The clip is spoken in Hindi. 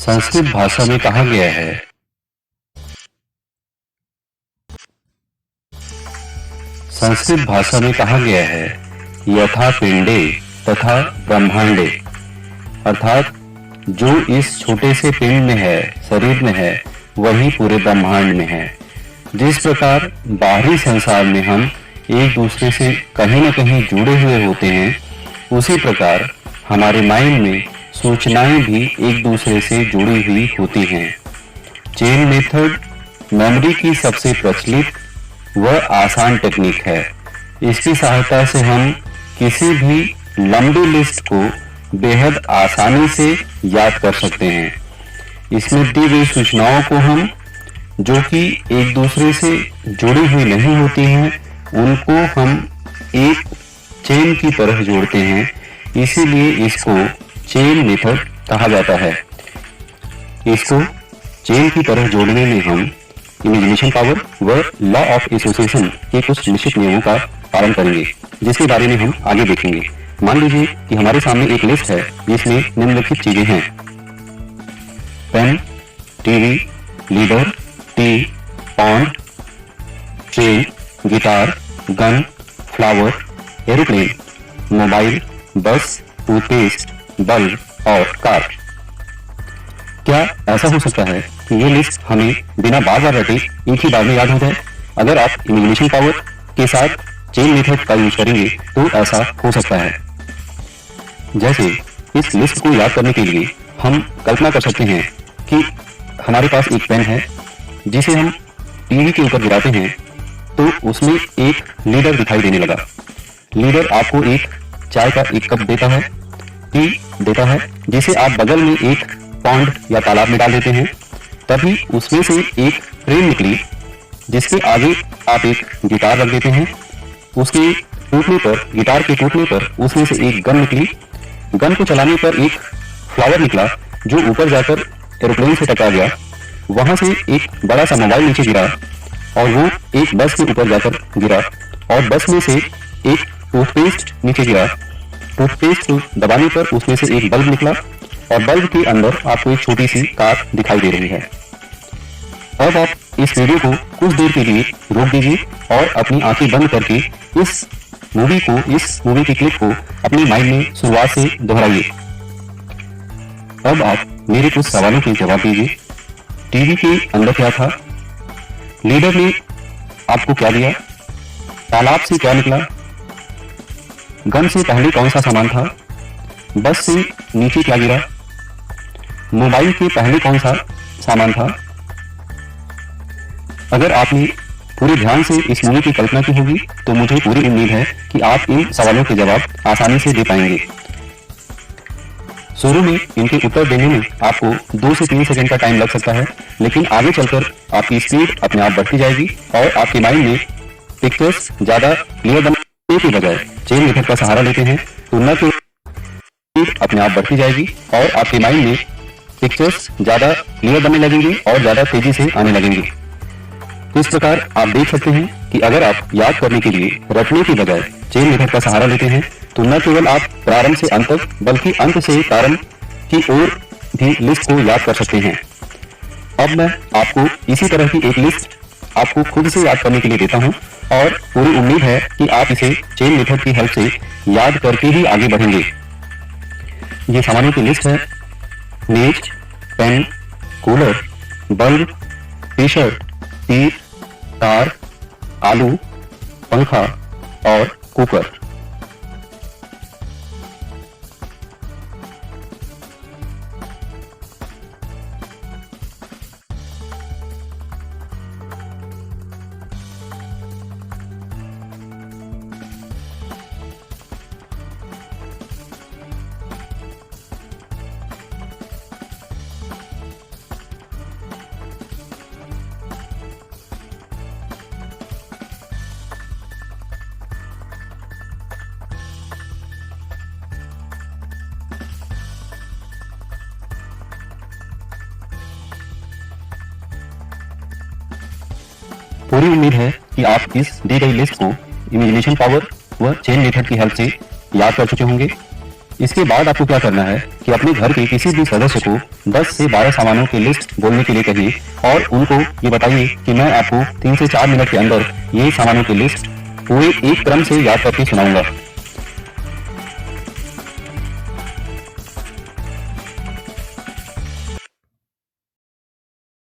संस्कृत भाषा में कहा गया है, संस्कृत भाषा में कहा गया है यथा पिंडे तथा ब्रह्मांडे, अर्थात जो इस छोटे से पिंड में है, शरीर में है, वही पूरे ब्रह्मांड में है। जिस प्रकार बाहरी संसार में हम एक दूसरे से कहीं न कहीं जुड़े हुए होते हैं, उसी प्रकार हमारे माइंड में सूचनाएं भी एक दूसरे से जुड़ी हुई होती हैं। चेन मेथड मेमोरी की सबसे प्रचलित व आसान टेक्निक है। इसकी सहायता से हम किसी भी लंबी लिस्ट को बेहद आसानी से याद कर सकते हैं। इसमें दी गई सूचनाओं को हम, जो कि एक दूसरे से जुड़ी हुई नहीं होती हैं, उनको हम एक चेन की तरह जोड़ते हैं। इसीलिए इसको चेन मेथड कहा जाता है। इसको चेन की तरह जोड़ने में हम इमेजिनेशन पावर व लॉ ऑफ एसोसिएशन के कुछ निश्चित नियमों का पालन करेंगे, जिसके बारे में हम आगे देखेंगे। मान लीजिए कि हमारे सामने एक लिस्ट है जिसमें निम्नलिखित चीजें हैं: pen, TV, leader, tea, pond, train, guitar, gun, flower, aeroplane, mobile, bus, toothpaste, bulb और कार। क्या ऐसा हो सकता है कि ये लिस्ट हमें बिना बार बार रटे एक ही बार में याद हो जाए? अगर आप इमेजिनेशन पावर के साथ चेन मेथड का यूज करेंगे तो ऐसा हो सकता है। जैसे इस लिस्ट को याद करने के लिए हम कल्पना कर सकते हैं कि हमारे पास एक पेन है जिसे हम टीवी के ऊपर गिराते हैं तो उसमें एक लीडर दिखाई देने लगा। लीडर आपको एक चाय का एक कप देता है, टी देता है, जिसे आप बगल में एक पॉन्ड या तालाब में डाल देते हैं। तभी उसमें से एक ट्रेन निकली जिसके आगे आप एक गिटार रख देते हैं। उसके टूटने पर, गिटार के टूटने पर उसमें से एक गन निकली। गन को चलाने पर एक फ्लावर निकला जो ऊपर जाकर एरोप्लेन से टकरा गया। वहां से एक बड़ा सा मोबाइल नीचे गिरा और वो एक बस के ऊपर जाकर गिरा और बस में से एक टूथपेस्ट नीचे गिरा। टूथपेस्ट को दबाने पर उसमें से एक बल्ब निकला और बल्ब के अंदर आपको एक छोटी सी कार दिखाई दे रही है। अब आप इस वीडियो को कुछ देर के लिए रोक दीजिए और अपनी आंखें बंद करके इस मूवी की क्लिप को अपने माइंड में शुरुआत से दोहराइए। अब आप मेरे कुछ सवालों के जवाब दीजिए। टीवी के अंदर क्या था? लीडर ने आपको क्या दिया? तालाब से क्या निकला? गन से पहले कौन सा सामान था? बस से नीचे क्या गिरा? मोबाइल के पहले कौन सा सामान था? अगर आपने पूरे ध्यान से इस मूवी की कल्पना की होगी तो मुझे पूरी उम्मीद है कि आप इन सवालों के जवाब आसानी से दे पाएंगे। शुरू में इनके उत्तर देने में आपको 2 से 3 सेकंड का टाइम लग सकता है, लेकिन आगे चलकर आपकी स्पीड अपने आप बढ़ती जाएगी और आपके माइंड में पिक्चर्स ज्यादा क्लियर बनने के बजाय चेन मेथड का सहारा लेते हैं तो न केवल स्पीड अपने आप बढ़ती जाएगी और आपके माइंड में पिक्चर्स ज्यादा क्लियर बनने लगेंगे और ज्यादा तेजी से आने लगेंगे। इस प्रकार आप देख सकते हैं कि अगर आप याद करने के लिए रटने की बजाय चेन मेथड का सहारा लेते हैं तो न केवल आप प्रारंभ से अंत तक बल्कि अंत से प्रारंभ की ओर भी लिस्ट को याद कर सकते हैं। अब मैं आपको इसी तरह की एक लिस्ट आपको खुद से याद करने के लिए देता हूं और पूरी उम्मीद है कि आप इसे चेन मेथड की हेल्प से याद करके ही आगे बढ़ेंगे। ये सामानों की लिस्ट है: मेज, पेन, कूलर, बल्ब, टी-शर्ट, तीर, कार, आलू, पंखा और कुकर। पूरी उम्मीद है कि आप इस दी गई लिस्ट को इमेजिनेशन पावर व चेन मेथड की हेल्प से याद कर चुके होंगे। इसके बाद आपको क्या करना है कि अपने घर के किसी भी सदस्य को 10 से 12 सामानों की लिस्ट बोलने के लिए कहिए और उनको ये बताइए कि मैं आपको 3 से 4 मिनट के अंदर ये सामानों की लिस्ट पूरे एक क्रम से याद करके सुनाऊंगा।